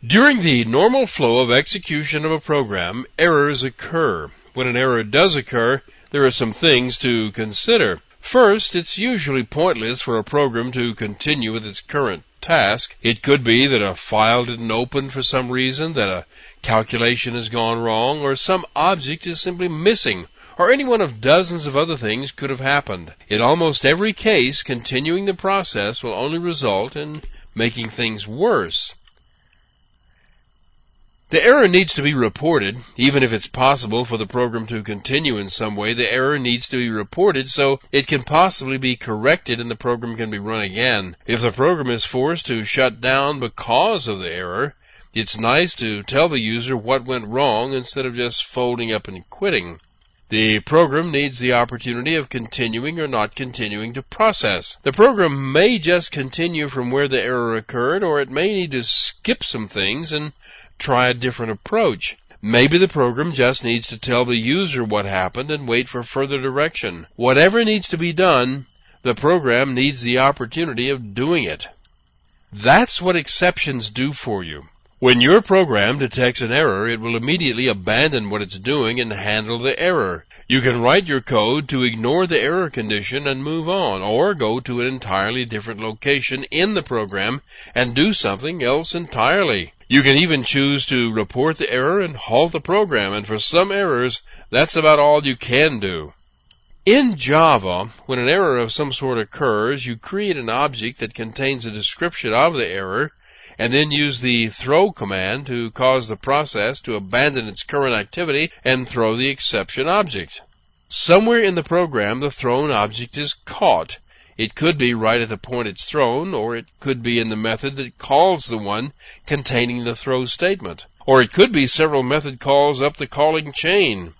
During the normal flow of execution of a program, errors occur. When an error does occur, there are some things to consider. First, it's usually pointless for a program to continue with its current task. It could be that a file didn't open for some reason, that a calculation has gone wrong, or some object is simply missing, or any one of dozens of other things could have happened. In almost every case, continuing the process will only result in making things worse. The error needs to be reported. Even if it's possible for the program to continue in some way, the error needs to be reported so it can possibly be corrected and the program can be run again. If the program is forced to shut down because of the error, it's nice to tell the user what went wrong instead of just folding up and quitting. The program needs the opportunity of continuing or not continuing to process. The program may just continue from where the error occurred, or it may need to skip some things and try a different approach. Maybe the program just needs to tell the user what happened and wait for further direction. Whatever needs to be done, the program needs the opportunity of doing it. That's what exceptions do for you. When your program detects an error, it will immediately abandon what it's doing and handle the error. You can write your code to ignore the error condition and move on, or go to an entirely different location in the program and do something else entirely. You can even choose to report the error and halt the program, and for some errors, that's about all you can do. In Java, when an error of some sort occurs, you create an object that contains a description of the error, and then use the throw command to cause the process to abandon its current activity and throw the exception object. Somewhere in the program, the thrown object is caught. It could be right at the point it's thrown, or it could be in the method that calls the one containing the throw statement. Or it could be several method calls up the calling chain.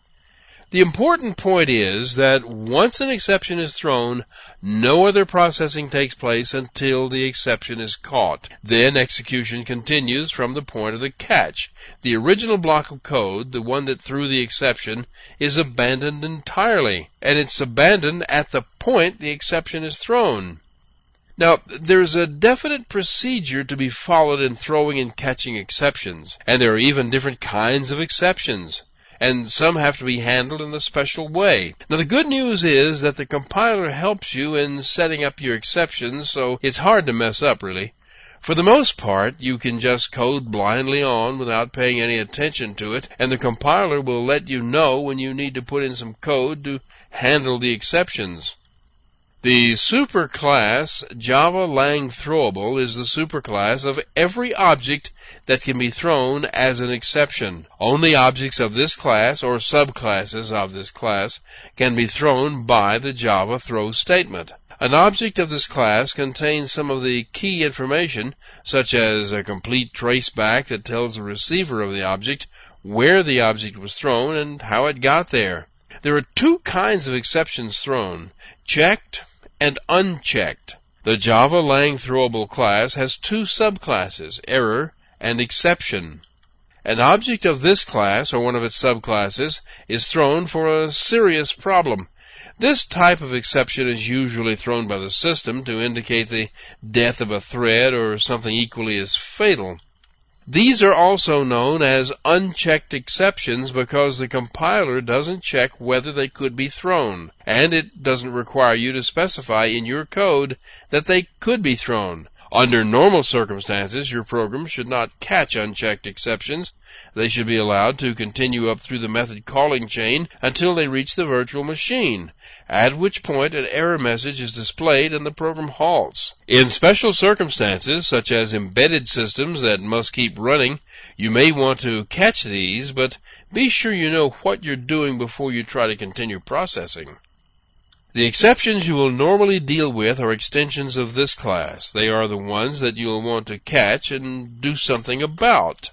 The important point is that once an exception is thrown, no other processing takes place until the exception is caught. Then execution continues from the point of the catch. The original block of code, the one that threw the exception, is abandoned entirely, and it's abandoned at the point the exception is thrown. Now, there's a definite procedure to be followed in throwing and catching exceptions, and there are even different kinds of exceptions, and some have to be handled in a special way. Now, the good news is that the compiler helps you in setting up your exceptions, so it's hard to mess up, really. For the most part, you can just code blindly on without paying any attention to it, and the compiler will let you know when you need to put in some code to handle the exceptions. The superclass Java Lang Throwable is the superclass of every object that can be thrown as an exception. Only objects of this class or subclasses of this class can be thrown by the Java throw statement. An object of this class contains some of the key information, such as a complete traceback that tells the receiver of the object where the object was thrown and how it got there. There are two kinds of exceptions thrown, checked and unchecked. The Java Lang Throwable class has two subclasses, error and exception. An object of this class, or one of its subclasses, is thrown for a serious problem. This type of exception is usually thrown by the system to indicate the death of a thread or something equally as fatal. These are also known as unchecked exceptions because the compiler doesn't check whether they could be thrown, and it doesn't require you to specify in your code that they could be thrown. Under normal circumstances, your program should not catch unchecked exceptions. They should be allowed to continue up through the method calling chain until they reach the virtual machine, at which point an error message is displayed and the program halts. In special circumstances, such as embedded systems that must keep running, you may want to catch these, but be sure you know what you're doing before you try to continue processing. The exceptions you will normally deal with are extensions of this class. They are the ones that you'll want to catch and do something about.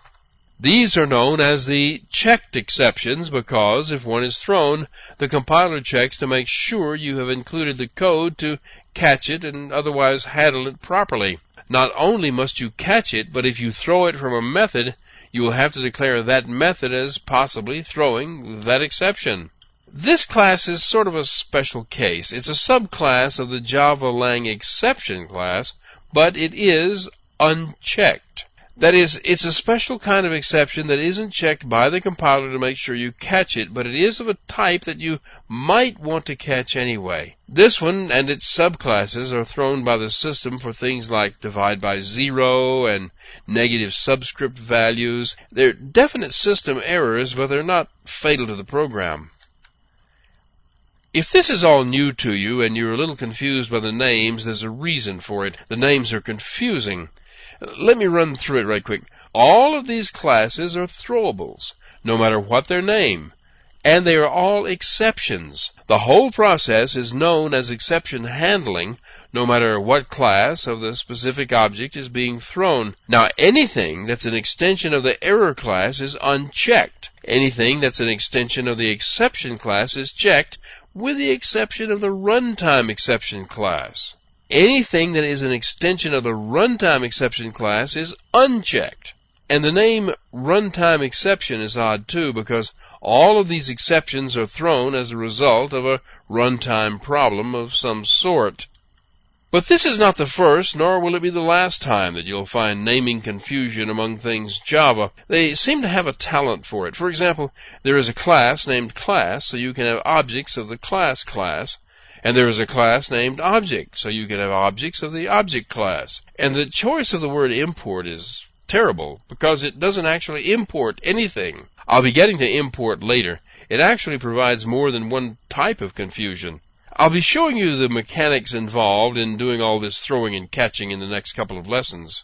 These are known as the checked exceptions because if one is thrown, the compiler checks to make sure you have included the code to catch it and otherwise handle it properly. Not only must you catch it, but if you throw it from a method, you will have to declare that method as possibly throwing that exception. This class is sort of a special case. It's a subclass of the Java Lang exception class, but it is unchecked. That is, it's a special kind of exception that isn't checked by the compiler to make sure you catch it, but it is of a type that you might want to catch anyway. This one and its subclasses are thrown by the system for things like divide by zero and negative subscript values. They're definite system errors, but they're not fatal to the program. If this is all new to you and you're a little confused by the names, there's a reason for it. The names are confusing. Let me run through it right quick. All of these classes are throwables, no matter what their name, and they are all exceptions. The whole process is known as exception handling, no matter what class of the specific object is being thrown. Now, anything that's an extension of the error class is unchecked. Anything that's an extension of the exception class is checked, with the exception of the runtime exception class. Anything that is an extension of the runtime exception class is unchecked. And the name runtime exception is odd too, because all of these exceptions are thrown as a result of a runtime problem of some sort. But this is not the first, nor will it be the last time that you'll find naming confusion among things Java. They seem to have a talent for it. For example, there is a class named class, so you can have objects of the class class. And there is a class named object, so you can have objects of the object class. And the choice of the word import is terrible, because it doesn't actually import anything. I'll be getting to import later. It actually provides more than one type of confusion. I'll be showing you the mechanics involved in doing all this throwing and catching in the next couple of lessons.